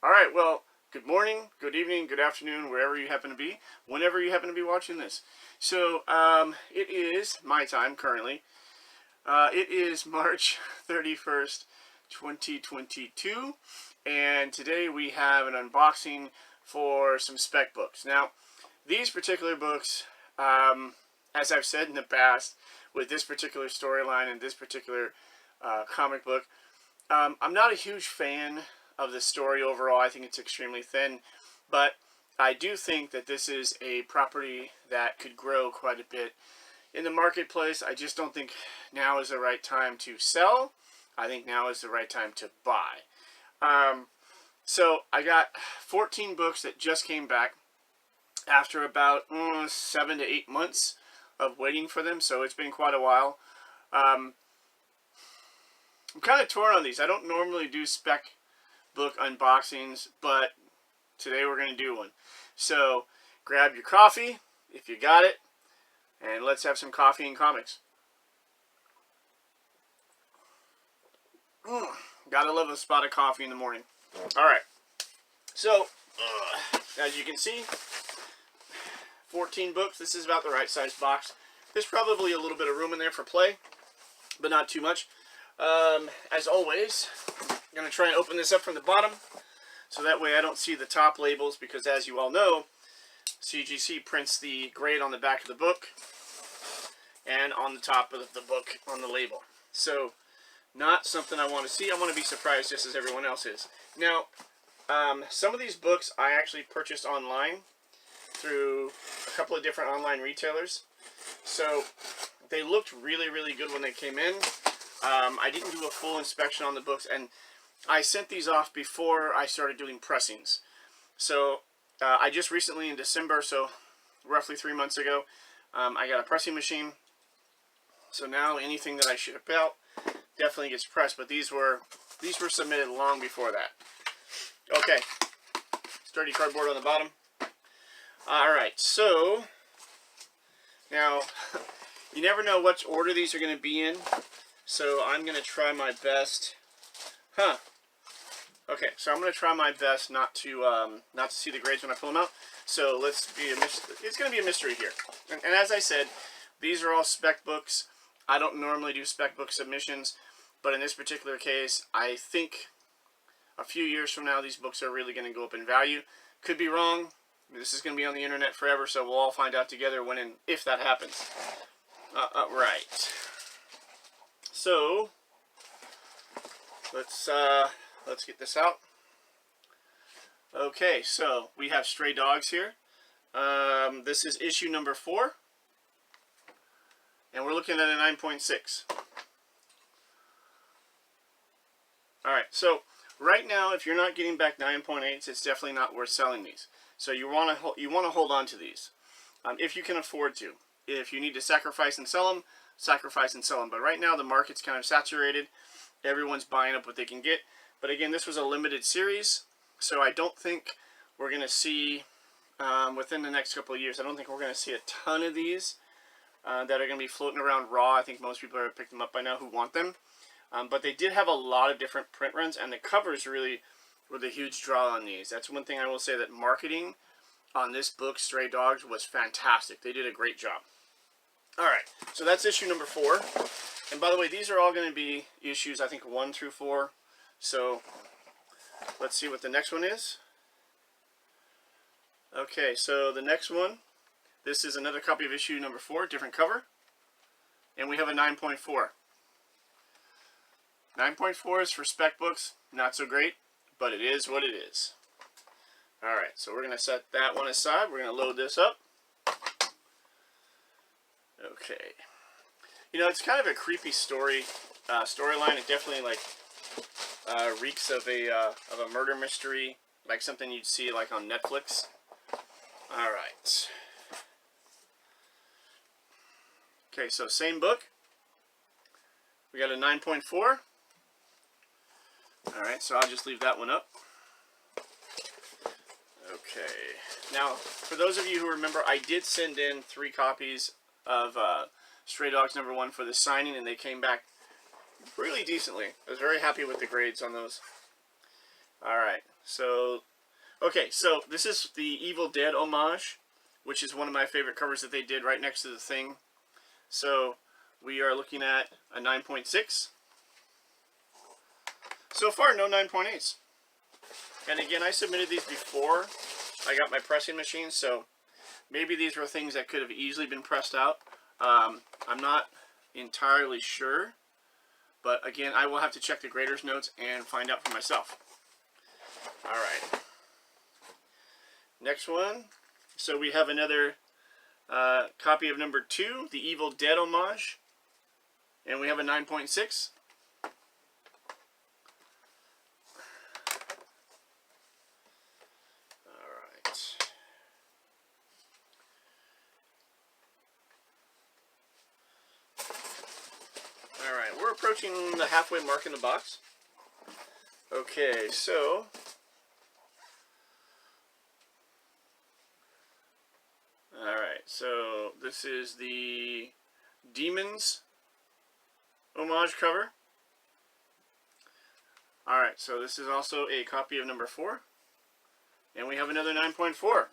All right, well, good morning, good evening, good afternoon, wherever you happen to be, whenever you happen to be watching this. So, it is my time currently. It is March 31st, 2022, and today we have an unboxing for some Spec books. Now, these particular books, as I've said in the past, with this particular storyline and this particular comic book, I'm not a huge fan of the story overall. I think it's extremely thin, but I do think that this is a property that could grow quite a bit in the marketplace. I just don't think now is the right time to sell. I think now is the right time to buy. So I got 14 books that just came back after about 7 to 8 months of waiting for them, so it's been quite a while. I'm kind of torn on these. I don't normally do Spec book unboxings, but today we're going to do one. So grab your coffee if you got it, and let's have some coffee and comics. Gotta love a spot of coffee in the morning. Alright, so as you can see, 14 books. This is about the right size box. There's probably a little bit of room in there for play, but not too much. As always, I'm going to try and open this up from the bottom, so that way I don't see the top labels, because as you all know, CGC prints the grade on the back of the book and on the top of the book on the label. So, not something I want to see. I want to be surprised just as everyone else is. Now, some of these books I actually purchased online through a couple of different online retailers. So, they looked really, really good when they came in. I didn't do a full inspection on the books, and I sent these off before I started doing pressings. So I just recently in December, so roughly 3 months ago, I got a pressing machine. So now anything that I ship out definitely gets pressed, but these were submitted long before that. Okay, sturdy cardboard on the bottom. Alright, so now you never know which order these are going to be in. So I'm going to try my best. Okay, so I'm going to try my best not to see the grades when I pull them out. So let's be it's going to be a mystery here. And as I said, these are all Spec books. I don't normally do Spec book submissions, but in this particular case, I think a few years from now, these books are really going to go up in value. Could be wrong. This is going to be on the internet forever, so we'll all find out together when and if that happens. Right. So let's get this out. Okay, so we have Stray Dogs here. This is issue number 4, and we're looking at a 9.6. All right, so right now, if you're not getting back 9.8s, it's definitely not worth selling these. So you want to hold on to these if you can afford to. If you need to sacrifice and sell them, sacrifice and sell them. But right now the market's kind of saturated. Everyone's buying up what they can get. But again, this was a limited series, so I don't think we're going to see within the next couple of years, I don't think we're going to see a ton of these that are going to be floating around raw. I think most people have picked them up by now who want them. But they did have a lot of different print runs, and the covers really were the huge draw on these. That's one thing I will say, that marketing on this book, Stray Dogs, was fantastic. They did a great job. Alright, so that's issue number 4. And by the way, these are all going to be issues, I think, 1 through 4. So, let's see what the next one is. Okay, so the next one, this is another copy of issue number 4, different cover. And we have a 9.4. 9.4 is for Spec books, not so great, but it is what it is. Alright, so we're going to set that one aside. We're going to load this up. Okay. You know, it's kind of a creepy storyline. It definitely reeks of a murder mystery, like something you'd see like on Netflix. All right. Okay, so same book. We got a 9.4. All right, so I'll just leave that one up. Okay. Now, for those of you who remember, I did send in 3 copies of Stray Dogs number 1 for the signing, and they came back really decently. I was very happy with the grades on those. Alright, So, okay, so this is the Evil Dead homage, which is one of my favorite covers that they did right next to the Thing. So, we are looking at a 9.6. So far, no 9.8s. And again, I submitted these before I got my pressing machine, so maybe these were things that could have easily been pressed out. I'm not entirely sure, but again, I will have to check the grader's notes and find out for myself. All right. Next one. So we have another copy of number 2, the Evil Dead homage, and we have a 9.6. Alright, we're approaching the halfway mark in the box. Okay, so alright, so this is the Demons homage cover. Alright, so this is also a copy of number 4. And we have another 9.4.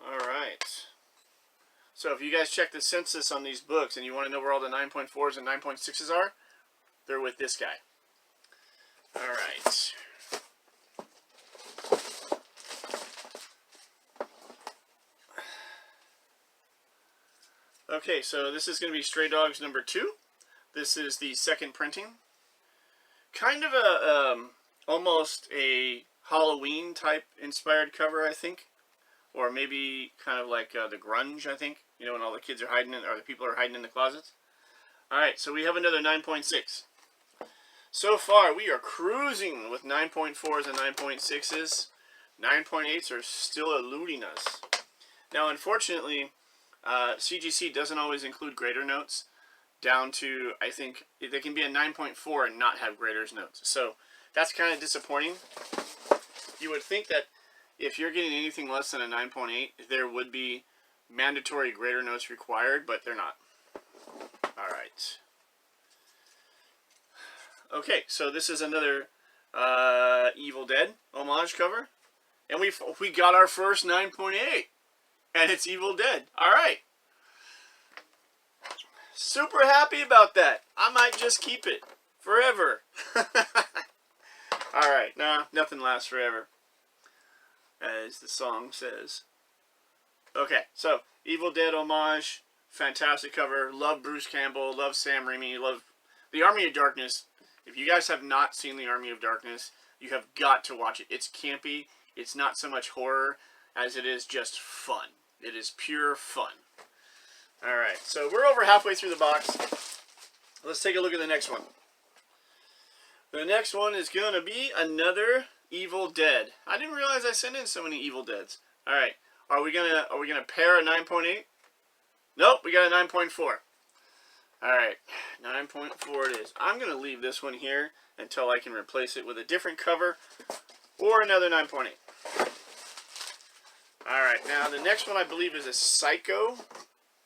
Alright. So if you guys check the census on these books and you want to know where all the 9.4s and 9.6s are, they're with this guy. Alright. Okay, so this is going to be Stray Dogs number 2. This is the second printing. Kind of a, almost a Halloween type inspired cover, I think. Or maybe kind of like the grunge, I think. You know, when all the kids are hiding, or the people are hiding in the closets. Alright, so we have another 9.6. So far, we are cruising with 9.4s and 9.6s. 9.8s are still eluding us. Now, unfortunately, CGC doesn't always include grader notes. Down to, I think, they can be a 9.4 and not have grader's notes. So, that's kind of disappointing. You would think that if you're getting anything less than a 9.8, there would be mandatory grader notes required, but they're not. Alright. Okay, so this is another Evil Dead homage cover. And we got our first 9.8. And it's Evil Dead. Alright. Super happy about that. I might just keep it forever. Alright, nah, nothing lasts forever, as the song says. Okay, so Evil Dead homage, fantastic cover. Love Bruce Campbell, love Sam Raimi, love the Army of Darkness. If you guys have not seen the Army of Darkness, you have got to watch it. It's campy. It's not so much horror as it is just fun. It is pure fun. Alright, so we're over halfway through the box. Let's take a look at the next one. The next one is going to be another Evil Dead. I didn't realize I sent in so many Evil Deads. Alright, are we gonna pair a 9.8? Nope, we got a 9.4. Alright, 9.4 it is. I'm going to leave this one here until I can replace it with a different cover or another 9.8. Alright, now the next one I believe is a Psycho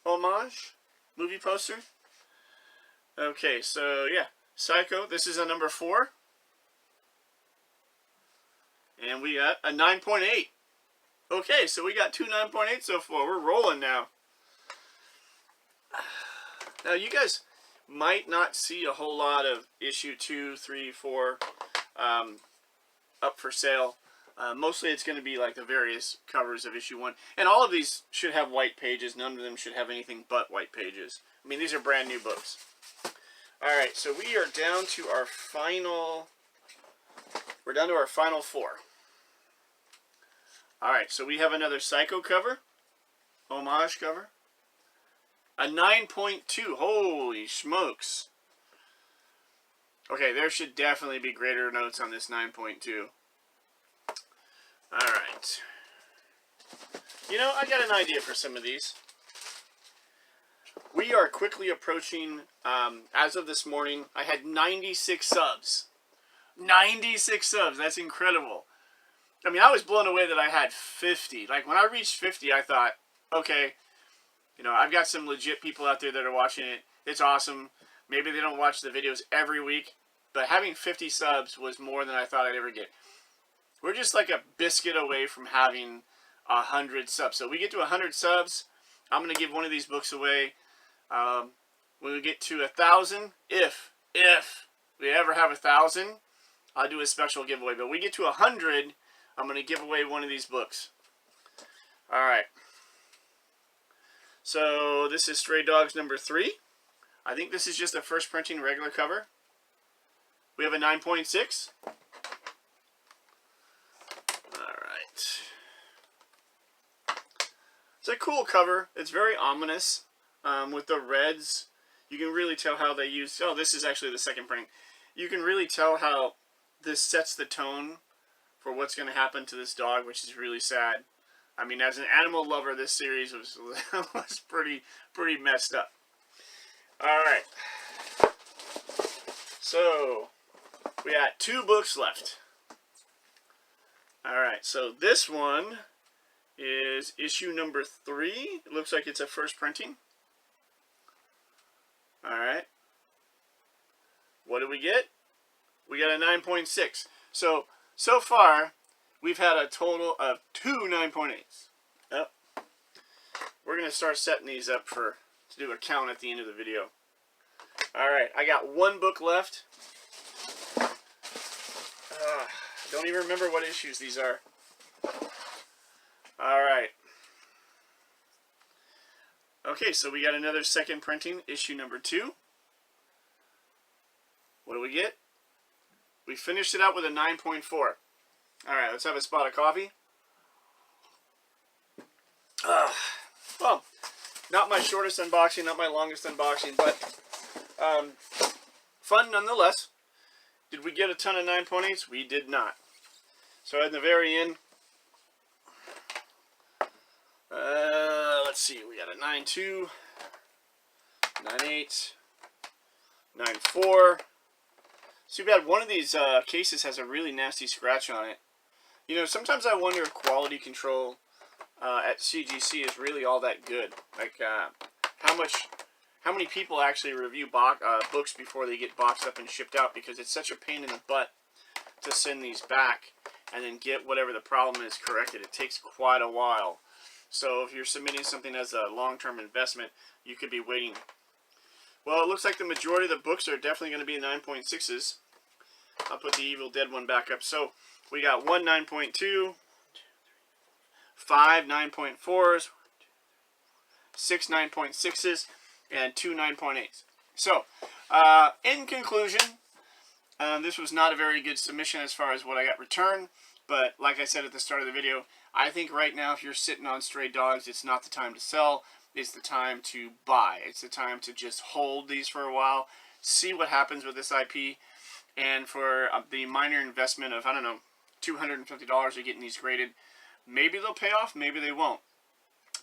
homage movie poster. Okay, so yeah, Psycho. This is a number 4. And we got a 9.8. Okay, so we got 2 9.8 so far. We're rolling now. Now, you guys might not see a whole lot of issue 2, 3, 4 up for sale. Mostly it's going to be like the various covers of issue 1. And all of these should have white pages. None of them should have anything but white pages. I mean, these are brand new books. Alright, so we are down to our final... We're down to our final 4. Alright, so we have another Psycho cover. Homage cover. A 9.2. Holy smokes. Okay, there should definitely be grader notes on this 9.2. Alright. You know, I got an idea for some of these. We are quickly approaching, as of this morning, I had 96 subs. 96 subs, that's incredible. I mean, I was blown away that I had 50. Like, when I reached 50, I thought, okay, you know, I've got some legit people out there that are watching it. It's awesome. Maybe they don't watch the videos every week, but having 50 subs was more than I thought I'd ever get. We're just like a biscuit away from having 100 subs. So we get to 100 subs, I'm going to give one of these books away. When we get to 1,000, if we ever have 1,000, I'll do a special giveaway. But we get to 100, I'm going to give away one of these books. All right. So this is Stray Dogs number 3. I think this is just a first printing regular cover. We have a 9.6. Alright. It's a cool cover. It's very ominous with the reds. You can really tell how they use... Oh, this is actually the second printing. You can really tell how this sets the tone for what's going to happen to this dog, which is really sad. I mean, as an animal lover, this series was pretty messed up. Alright. So, we got 2 books left. Alright, so this one is issue number 3. It looks like it's a first printing. Alright. What do we get? We got a 9.6. So far, we've had a total of 2 9.8s. Yep. We're going to start setting these up to do a count at the end of the video. Alright, I got 1 book left. Don't even remember what issues these are. Alright. Okay, so we got another second printing, issue number 2. What do we get? We finished it out with a 9.4. Alright, let's have a spot of coffee. Well, not my shortest unboxing, not my longest unboxing, but fun nonetheless. Did we get a ton of 9.8s? We did not. So at the very end, let's see, we got a 9.2, 9.8, 9.4. Too bad one of these cases has a really nasty scratch on it. You know, sometimes I wonder if quality control at CGC is really all that good. Like, how many people actually review books before they get boxed up and shipped out, because it's such a pain in the butt to send these back and then get whatever the problem is corrected. It takes quite a while. So if you're submitting something as a long-term investment, you could be waiting. Well, it looks like the majority of the books are definitely going to be 9.6s. I'll put the Evil Dead one back up. So we got 1 9.2, 5 9.4s, 6 9.6s, and 2 9.8s. So, in conclusion, this was not a very good submission as far as what I got returned. But like I said at the start of the video, I think right now if you're sitting on Stray Dogs, it's not the time to sell. It's the time to buy. It's the time to just hold these for a while, see what happens with this IP, and for the minor investment of, I don't know, $250 you're getting these graded, maybe they'll pay off, maybe they won't.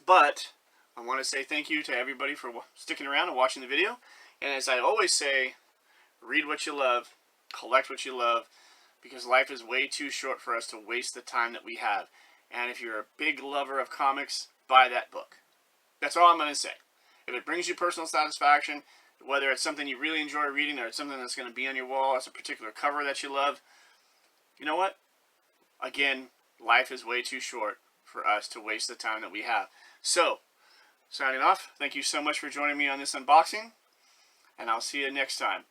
But I want to say thank you to everybody for sticking around and watching the video. And as I always say, read what you love, collect what you love, because life is way too short for us to waste the time that we have. And if you're a big lover of comics, buy that book. That's all I'm going to say. If it brings you personal satisfaction, whether it's something you really enjoy reading or it's something that's going to be on your wall as a particular cover that you love, you know what? Again, life is way too short for us to waste the time that we have. So, signing off, thank you so much for joining me on this unboxing, and I'll see you next time.